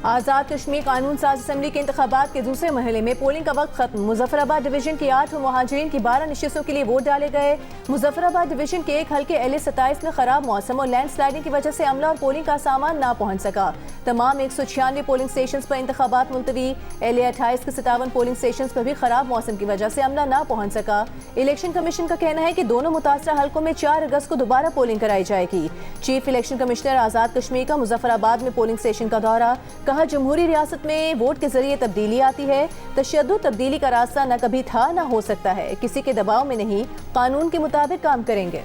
आज़ाद कश्मीर कानून साज असम्बली के इंतखाबात के दूसरे मरहले में पोलिंग का वक्त खत्म। मुजफ्फराबाद डिवीजन की 8 मुहाजिरीन की 12 नशिस्तों के लिए वोट डाले गए। मुजफ्फराबाद डिवीजन के एक हल्के LA-27 में खराब मौसम और लैंड स्लाइडिंग की वजह से अमला और पोलिंग का सामान ना पहुंच सका। तमाम 196 पोलिंग स्टेशन पर इंतखाबात मुलतवी। LA-28 के 57 पोलिंग स्टेशन पर भी खराब मौसम की वजह से अमला ना पहुंच सका। इलेक्शन कमीशन का कहना है कि दोनों मुतासरा हल्कों में 4 अगस्त को दोबारा पोलिंग कराई जाएगी। Chief election commissioner Azad Kashmir का मुजफ्फराबाद में पोलिंग स्टेशन का दौरा। कहा, जमहूरी रियासत में वोट के जरिए तब्दीली आती है। तशद्दुद तब्दीली का रास्ता न कभी था न हो सकता है। किसी के दबाव में नहीं, कानून के मुताबिक काम करेंगे।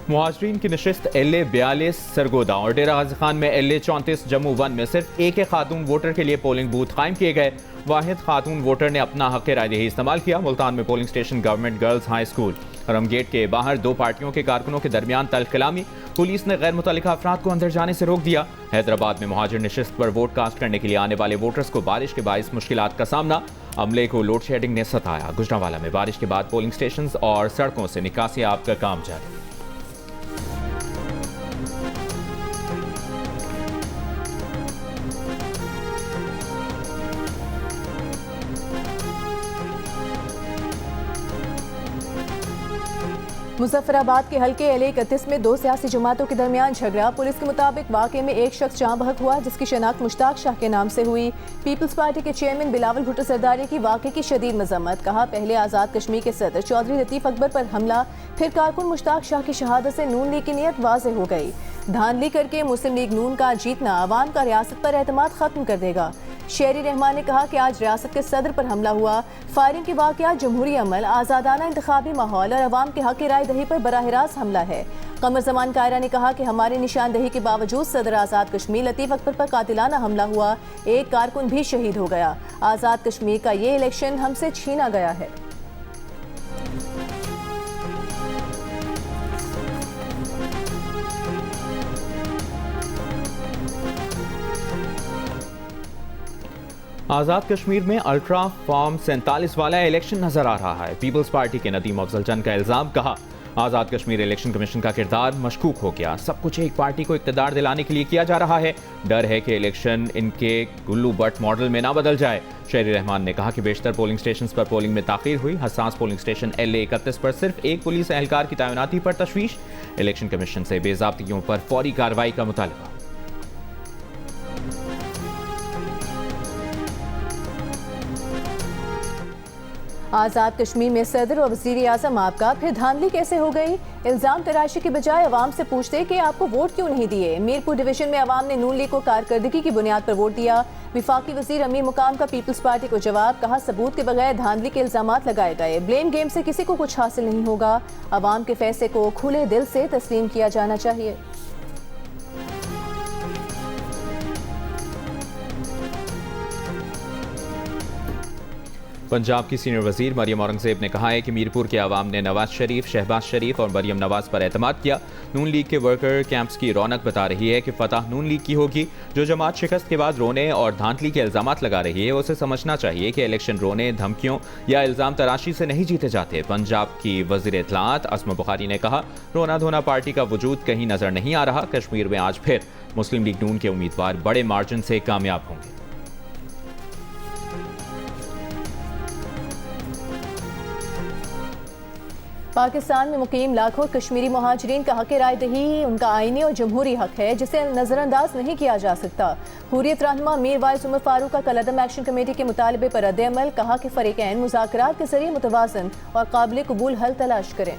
मुहाजिरीन की नशिस्त LA-42 सरगोदा और डेरा गाजी खान में LA-34 जम्मू 1 में सिर्फ एक खातून वोटर के लिए पोलिंग बूथ कायम किए गए। वाहिद खातून वोटर ने अपना हक रायदही इस्तेमाल किया। मुल्तान में polling station government girls high school रमगेट के बाहर 2 पार्टियों के कारकुनों के दरमियान तलकलामी। पुलिस ने गैर मुतल्लिका अफराद को अंदर जाने से रोक दिया। हैदराबाद में मुहाजिर नशिस्त पर वोट कास्ट करने के लिए आने वाले वोटर्स को बारिश के बाइस मुश्किलात का सामना। अमले को लोड शेडिंग ने सताया। गुजरांवाला में बारिश के बाद पोलिंग स्टेशन और सड़कों से निकासी आब का काम जारी। मुजफ्फराबाद के हल्के LA-31 में 2 सियासी जमातों के दरमियान झगड़ा। पुलिस के मुताबिक वाक़े में एक शख्स जहाँ बहक हुआ जिसकी शनाख्त मुश्ताक शाह के नाम से हुई। पीपल्स पार्टी के चेयरमैन बिलावल भुट्टो सरदारी की वाक़े की शदीद मजम्मत। कहा, पहले आज़ाद कश्मीर के सदर चौधरी लतीफ़ अकबर पर हमला, फिर कारकुन मुश्ताक शाह की शहादत से नून लीग की नीयत वाज़ेह हो गई। धांधली करके मुस्लिम लीग नून का जीतना अवाम का रियासत पर एतमाद खत्म कर देगा। शेरी रहमान ने कहा कि आज रियासत के सदर पर हमला हुआ। फायरिंग के वाक़यात जमहूरी अमल, आज़ादाना इंतखाबी माहौल और अवाम के हक राय दही पर बराह रास्त हमला है। कमर जमान कायरा ने कहा कि हमारी निशानदही के बावजूद सदर आज़ाद कश्मीर लतीफ़ अकबर पर कातिलाना हमला हुआ। एक कारकुन भी शहीद हो गया। आज़ाद कश्मीर का ये इलेक्शन हमसे छीना गया है। आज़ाद कश्मीर में अल्ट्रा फॉर्म 47 वाला इलेक्शन नजर आ रहा है। पीपल्स पार्टी के नदीम अफजल चंद का इल्जाम। कहा, आज़ाद कश्मीर इलेक्शन कमीशन का किरदार मशकूक हो गया। सब कुछ एक पार्टी को इक़्तिदार दिलाने के लिए किया जा रहा है। डर है कि इलेक्शन इनके गुल्लू बट मॉडल में ना बदल जाए। शेरी रहमान ने कहा कि बेशतर पोलिंग स्टेशन पर पोलिंग में ताख़ीर हुई। हसास पोलिंग स्टेशन LA-31 पर सिर्फ एक पुलिस एहलकार की तैनाती पर तशवीश। इलेक्शन कमीशन से बेज़ाब्तियों पर फौरी कार्रवाई का मुतालबा। आज़ाद कश्मीर में सदर और वज़ीर आज़म आपका, फिर धांधली कैसे हो गई? इल्ज़ाम तराशी के बजाय अवाम से पूछते कि आपको वोट क्यों नहीं दिए। मीरपुर डिवीजन में अवाम ने नून लीग को कारकर्दगी की बुनियाद पर वोट दिया। विफाकी वज़ीर अमीर मुकाम का पीपल्स पार्टी को जवाब। कहा, सबूत के बगैर धांधली के इल्ज़ामात लगाए गए। ब्लेम गेम से किसी को कुछ हासिल नहीं होगा। अवाम के फैसले को खुले दिल से तस्लीम किया जाना चाहिए। पंजाब की सीनियर वजीर मरियम औरंगजेब ने कहा है कि मीरपुर के अवाम ने नवाज शरीफ, शहबाज शरीफ और मरियम नवाज पर एतमाद किया। नून लीग के वर्कर कैंप्स की रौनक बता रही है कि फतह नून लीग की होगी। जो जमात शिकस्त के बाद रोने और धांधली के इल्जामात लगा रही है, उसे समझना चाहिए कि इलेक्शन रोने, धमकियों या इल्जाम तराशी से नहीं जीते जाते। पंजाब की वजीर इत्तलात असमा बुखारी ने कहा, रोना धोना पार्टी का वजूद कहीं नजर नहीं आ रहा। कश्मीर में आज फिर मुस्लिम लीग नून के उम्मीदवार बड़े मार्जिन से कामयाब होंगे। पाकिस्तान में मुकीम लाखों कश्मीरी मुहाजिरीन का हक राय दही उनका आईनी और जमहूरी हक है, जिसे नज़रअंदाज नहीं किया जा सकता। हुर्रियत रहनुमा मीर वाइस उमर फारूक का कलअदम एक्शन कमेटी के मुतालबे पर रद्द-ए-अमल। कहा कि फरीकैन मुज़ाकरात के जरिए मुतवाज़न और काबिल कबूल हल तलाश करें।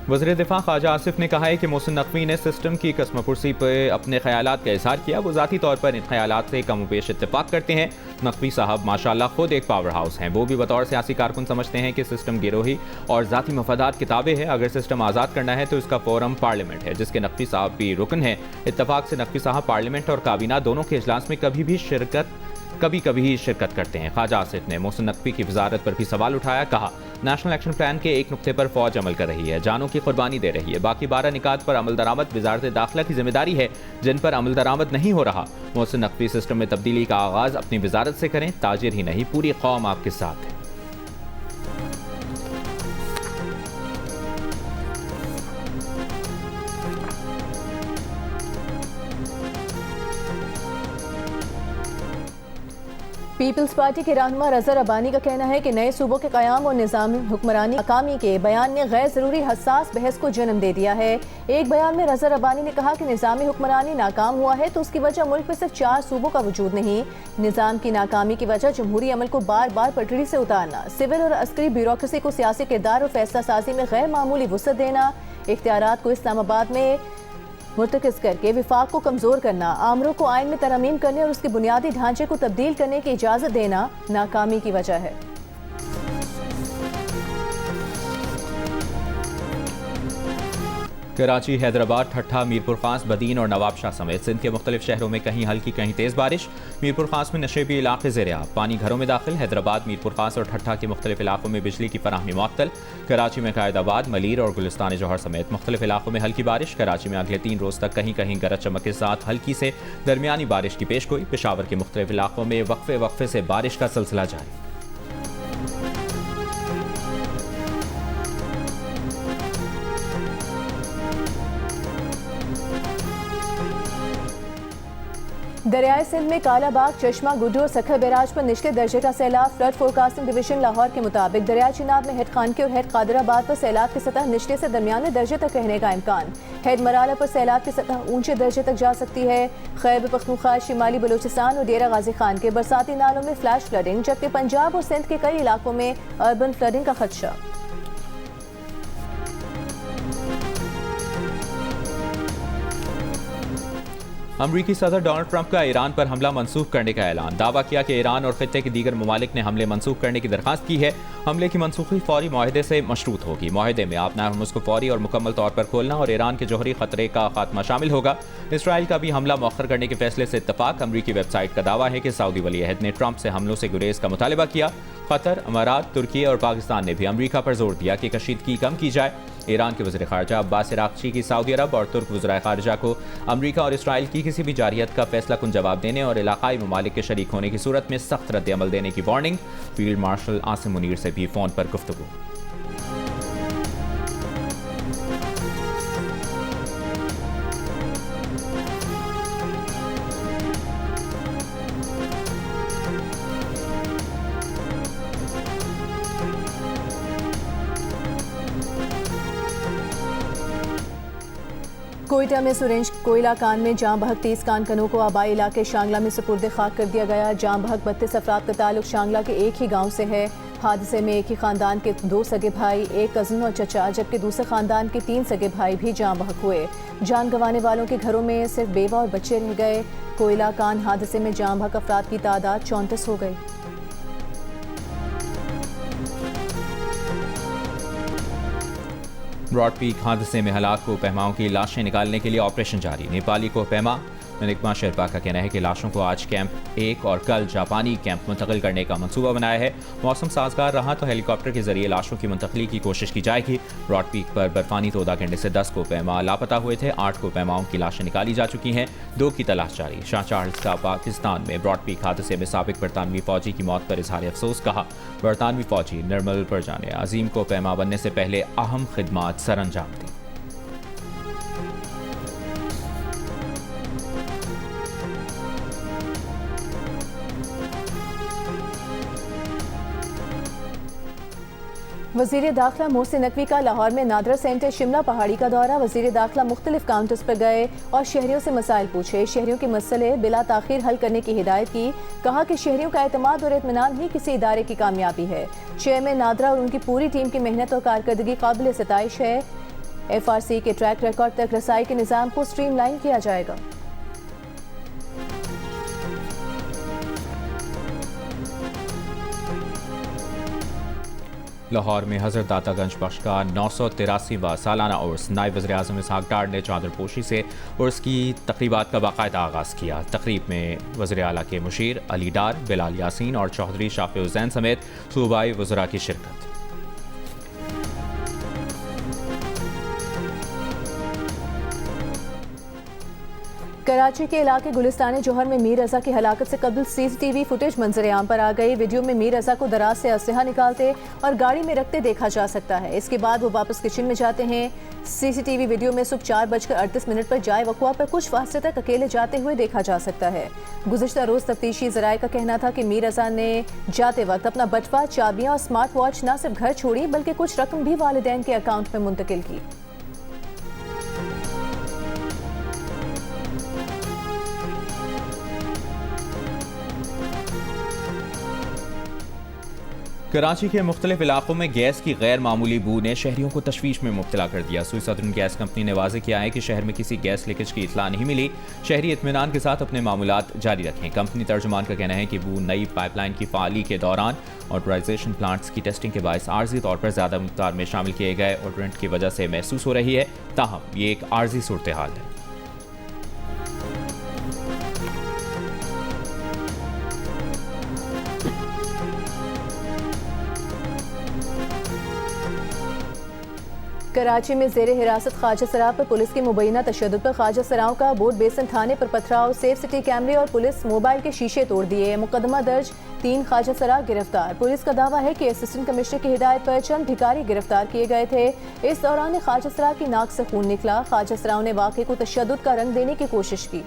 वज़ीर दिफा ख्वाजा आसिफ ने कहा है कि मोहसिन नकवी ने सिस्टम की कसमपुरसी पर अपने ख्यालात का इजहार किया। वो ज़ाती तौर पर इन ख्यालात से कम पेश इत्तेफाक करते हैं। नकवी साहब माशाल्लाह खुद एक पावर हाउस हैं। वो भी बतौर सियासी कारकुन समझते हैं कि सिस्टम गिरोही और ज़ाती मफादात की ताबे है। अगर सिस्टम आज़ाद करना है तो इसका फोरम पार्लियामेंट है, जिसके नकवी साहब भी रुकन है। इत्तफाक से नकवी साहब पार्लियामेंट और काबीना दोनों के इजलास में कभी कभी शिरकत करते हैं। ख्वाजा आसिफ ने मोहसिन नकवी की वजारत पर भी सवाल उठाया। कहा, नेशनल एक्शन प्लान के एक नुक्ते पर फौज अमल कर रही है, जानों की कुर्बानी दे रही है। बाकी 12 निकात पर अमल दरामद वजारत दाखिला की जिम्मेदारी है। जिन पर अमल दरामद नहीं हो रहा, मौसम नकवी सिस्टम में तब्दीली का आगाज अपनी वजारत से करें। ताजिर ही नहीं, पूरी कौम आपके साथ है। पीपल्स पार्टी के रहनुमा रज़ा रब्बानी का कहना है कि नए सूबों के क़याम और निज़ामी हुक्मरानी नाकामी के बयान ने गैर ज़रूरी हसास बहस को जन्म दे दिया है। एक बयान में रज़ा रब्बानी ने कहा कि निज़ामी हुक्मरानी नाकाम हुआ है तो उसकी वजह मुल्क में सिर्फ 4 सूबों का वजूद नहीं, निज़ाम की नाकामी की वजह जमहूरी अमल को बार बार पटड़ी से उतारना, सिविल और अस्करी ब्यूरोक्रेसी को सियासी किरदार और फैसला साजी में गैर मामूली वुसअत देना, इख्तियारात को इस्लामाबाद में मुर्तकिज़ करके विफाक को कमज़ोर करना, आमरों को आइन में तरमीम करने और उसके बुनियादी ढांचे को तब्दील करने की इजाज़त देना नाकामी की वजह है। कराची, हैदराबाद, ठट्ठा, मीरपुर खास, बदीन और नवाबशाह समेत सिंध के मुख्तलिफ शहरों में कहीं हल्की कहीं तेज़ बारिश। मीरपुर खास में नशेबी इलाके ज़ेर-ए-आब, पानी घरों में दाखिल। हैदराबाद, मीरपुर खास और ठट्ठा के मुख्तलिफ इलाकों में बिजली की फराहमी मुअत्तल। कराची में कायदाबाद, मलीर और गुलिस्तान जौहर समेत मुख्तलिफ इलाकों में हल्की बारिश। कराची में अगले 3 रोज़ तक कहीं कहीं गरज चमक के साथ हल्की से दरमियानी बारिश की पेशगोई। पेशावर के मुख्तलिफ इलाकों में वक्फे वक्फे से बारिश का सिलसिला जारी। दरियाए सिंध में कालाबाग, चश्मा, गुड्डू और सखर बैराज पर निचले दर्जे का सैलाब। फ्लड फोरकास्टिंग डिवीजन लाहौर के मुताबिक दरिया चिनाब में हेड खानकी और हेड कादराबाद पर सैलाब की सतह निचले से दरमियाने दर्जे तक रहने का इम्कान। हेड मराला पर सैलाब की सतह ऊंचे दर्जे तक जा सकती है। खैबर पख्तूनख्वा, शिमाली बलूचिस्तान और डेरा गाजी खान के बरसाती नालों में फ्लैश फ्लडिंग, जबकि पंजाब और सिंध के कई इलाकों में अर्बन फ्लडिंग का खदशा। अमरीकी सदर डोनाल्ड ट्रंप का ईरान पर हमला मनसूख करने का ऐलान। दावा किया कि ईरान और खित्ते के दीगर ममालिक ने हमले मनसूख करने की दरख्वास्त की है। हमले की मनसूखी फौरी माहदे से मशरूत होगी। माहदे में आपना हरमुज़ को फौरी और मुकम्मल तौर पर खोलना और ईरान के जौहरी खतरे का खात्मा शामिल होगा। इसराइल का भी हमला मौखर करने के फैसले से इत्तफाक। अमरीकी वेबसाइट का दावा है कि सऊदी वली अहद ने ट्रंप से हमलों से गुरेज का मुतालबा किया। कतर, अमारात, तुर्की और पाकिस्तान ने भी अमरीका पर जोर दिया कि कशीदगी कम की जाए। ईरान के वज़ीर ख़ारजा अब्बास अराग़ची की सऊदी अरब और तुर्क वज़राए ख़ारजा को अमरीका और इसराइल की किसी भी जारियत का फैसला कुन जवाब देने और इलाक़ाई ममालिक के शरीक होने की सूरत में सख्त रद्द-ए-अमल देने की warning. Field marshal Asim Munir से भी फ़ोन पर गुफ्तगू। कोयटा में सुरेंज कोयला कान में जाम बहक 30 कानकनों को आबाई इलाके शांगला में सुपुर्द खाक कर दिया गया। जाम बहक 32 अफराद का ताल्लुक शांगला के एक ही गांव से है। हादसे में एक ही खानदान के 2 सगे भाई, एक कज़न और चचा, जबकि दूसरे खानदान के 3 सगे भाई भी जाम बहक हुए। जान गंवाने वालों के घरों में सिर्फ बेवा और बच्चे रह गए। कोयला कान हादसे में जाम बहक अफराद की तादाद 34 हो गई। ब्रॉड पीक हादसे में हलाक कोहपहमाओं की लाशें निकालने के लिए ऑपरेशन जारी। नेपाली कोहपहमा निकमा शेरपा का कहना है कि लाशों को आज कैंप 1 और कल जापानी कैंप मुंतकिल करने का मंसूबा बनाया है। मौसम साजगार रहा तो हेलीकॉप्टर के जरिए लाशों की मुंतकली की कोशिश की जाएगी। ब्रॉड पीक पर बर्फानी तोदा गिरने से 10 कोहपहमा लापता हुए थे। 8 कोहपहमाओं की लाशें निकाली जा चुकी हैं, 2 की तलाश जारी। शाह चार्ल्स का पाकिस्तान में ब्रॉड पीक हादसे में साबिक बरतानवी फौजी की मौत पर इजहार अफसोस। कहा, बरतानवी फौजी निर्मल परजा ने अजीम कोहपहमा बनने से पहले अहम खिदमात सर अंजाम दी। वज़ीर दाखिला मोहसिन नकवी का लाहौर में नादरा सेंटर शिमला पहाड़ी का दौरा। वज़ीर दाखिला मुख्तलिफ काउंटर्स पर गए और शहरियों से मसाइल पूछे। शहरियों के मसले बिला ताख़ीर हल करने की हिदायत की। कहा कि शहरियों का एतमाद और इत्मीनान ही किसी इदारे की कामयाबी है। चेयरमैन नादरा और उनकी पूरी टीम की मेहनत और कारकर्दगी काबिल सिताइश है। FRC के ट्रैक रिकॉर्ड तक रसाई के निज़ाम को स्ट्रीमलाइन किया जाएगा। लाहौर में हज़रत दातागंज बख्श का 983वां सालाना उर्स। नायब वज़ीर-ए-आज़म इसहाक़ डार ने चादरपोशी से उर्स की तकरीबात का बाकायदा आगाज़ किया। तकरीब में वज़ीर आला के मुशीर अली डार, बिलाल यासीन और चौधरी शाफ़ी हुसैन समेत सूबाई वज़रा की शिरकत। कराची के इलाके गुलिस्तान जौहर में मीर रजा की हलाकत से कबल सीसीटीवी फुटेज मंजर आम पर आ गई। वीडियो में मीर रजा को दराज से असलहा निकालते और गाड़ी में रखते देखा जा सकता है। इसके बाद वो वापस किचन में जाते हैं। सीसीटीवी वीडियो में सुबह 4:38 पर जाए वक़्वा पर कुछ फासले तक अकेले जाते हुए देखा जा सकता है। गुज़िश्ता रोज़ तफ्तीशी ज़राए का कहना था कि मीर रजा ने जाते वक्त अपना बटवा, चाबियाँ और स्मार्ट वॉच न सिर्फ घर छोड़ी बल्कि कुछ रकम भी वालिदैन के अकाउंट में मुंतकिल की। कराची के मुख्तलिफ इलाकों में गैस की गैर मामूली बू ने शहरियों को तशवीश में मुब्तला कर दिया। सुई सदर्न गैस कंपनी ने वाज़ेह किया है कि शहर में किसी गैस लीकेज की इत्तला नहीं मिली। शहरी इत्मीनान के साथ अपने मामूलात जारी रखें। कंपनी तर्जुमान का कहना है कि बू नई पाइपलाइन की फ़ाली के दौरान ऑटोराइजेशन प्लांट्स की टेस्टिंग के बायस आर्जी तौर पर ज़्यादा मिक़दार में शामिल किए गए ऑर्डरेंट की वजह से महसूस हो रही है। ताहम ये एक आर्जी सूरत हाल है। कराची में ज़ेरे हिरासत ख्वाजा सरा पर पुलिस की मुबैना तशद्दुद पर ख्वाजा सराओं का बोर्ड बेसन थाने पर पथराव, सेफ सिटी कैमरे और पुलिस मोबाइल के शीशे तोड़ दिए। मुकदमा दर्ज, 3 ख्वाजा सरा गिरफ्तार। पुलिस का दावा है कि असिस्टेंट कमिश्नर की हिदायत पर चंद भिखारी गिरफ्तार किए गए थे। इस दौरान ख्वाजा सरा की नाक से खून निकला। ख्वाजा सराओं ने वाक़े को तशद्दुद का रंग देने की कोशिश की।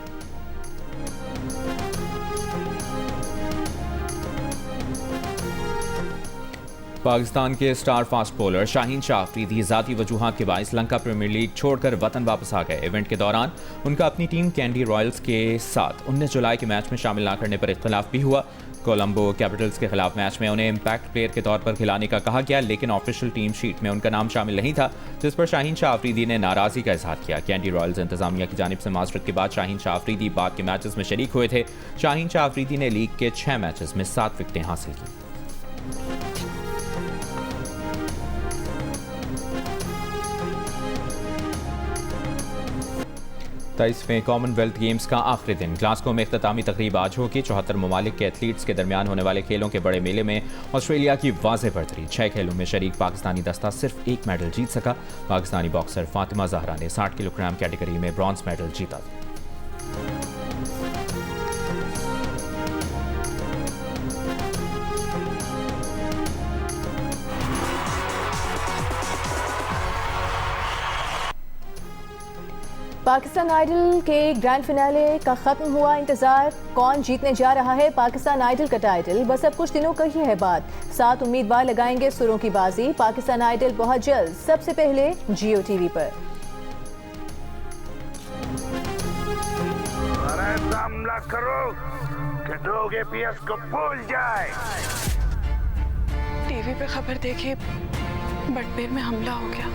पाकिस्तान के star fast bowler Shaheen Shah Afridi ज़ाती वजूहात के बायस लंका प्रीमियर लीग छोड़कर वतन वापस आ गए। इवेंट के दौरान उनका अपनी टीम कैंडी रॉयल्स के साथ 19 जुलाई के मैच में शामिल न करने पर इख्तलाफ भी हुआ। कोलंबो कैपिटल्स के खिलाफ मैच में उन्हें इम्पैक्ट प्लेयर के तौर पर खिलाने का कहा गया, लेकिन ऑफिशियल टीम शीट में उनका नाम शामिल नहीं था, जिस पर शाहीन शाह अफरीदी ने नाराज़गी का इजहार किया। कैंडी रॉयल्स इंतजामिया की जानिब से माजरत के बाद शाहीन शाह अफरीदी बाद के मैचेस में शरीक हुए थे। शाहीन शाह अफरीदी ने लीग के 6 मैचेस में 7 विकेटें हासिल की। 23वें कॉमनवेल्थ गेम्स का आखिरी दिन ग्लासगो में इख्तितामी तकरीब आज होगी। 74 ममालिक के एथलीट्स के दरमियान होने वाले खेलों के बड़े मेले में ऑस्ट्रेलिया की वाज़ेह बढ़तरी। 6 खेलों में शरीक पाकिस्तानी दस्ता सिर्फ 1 मेडल जीत सका। पाकिस्तानी बॉक्सर फातिमा जहरा ने 60 किलोग्राम कैटेगरी में ब्रॉन्ज मेडल जीता। पाकिस्तान आइडल के ग्रैंड फिनाले का खत्म हुआ इंतजार। कौन जीतने जा रहा है पाकिस्तान आइडल का टाइटल, बस अब कुछ दिनों का ही है बात। 7 उम्मीदवार लगाएंगे सुरों की बाजी। पाकिस्तान आइडल बहुत जल्द, सबसे पहले जियो टीवी पर। हमला करो कि दोगे पीएस को भूल जाए। टीवी पे खबर देखी बटपेर में हमला हो गया।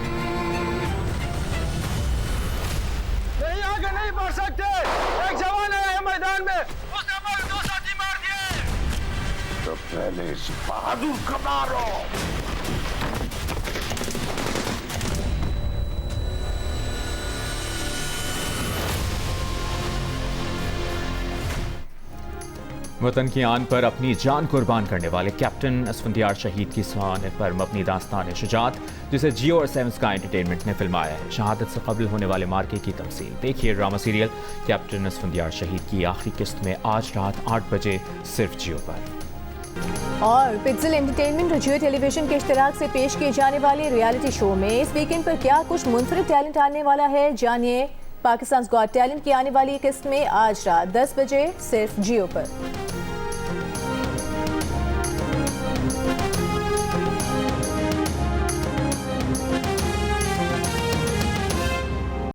नहीं आगे नहीं बढ़ सकते। एक जवान आया है मैदान में, उसने हमारे 2 साथी मार दिए। तो पहले इस बहादुर को मारो। वतन की आन पर अपनी जान कुर्बान करने वाले कैप्टन असफंदियार शहीद की सवाने पर मबनी दास्तान शुजात, जिसे जियो और 7 स्काई एंटरटेनमेंट ने फिल्माया है। शहादत से कबल होने वाले मार्के की तमसील देखिए ड्रामा सीरियल कैप्टन असफंदियार शहीद की आखिरी किस्त में आज रात 8 बजे सिर्फ जियो पर। और पिक्सल एंटरटेनमेंट और जियो टेलीविजन के इश्तराक से पेश किए जाने वाले रियलिटी शो में इस वीकेंड पर क्या कुछ मुनफरिद टैलेंट आने वाला है, जानिए। पाकिस्तान गॉट टैलेंट की आने वाली किस्त में आज रात 10 बजे सिर्फ जियो पर।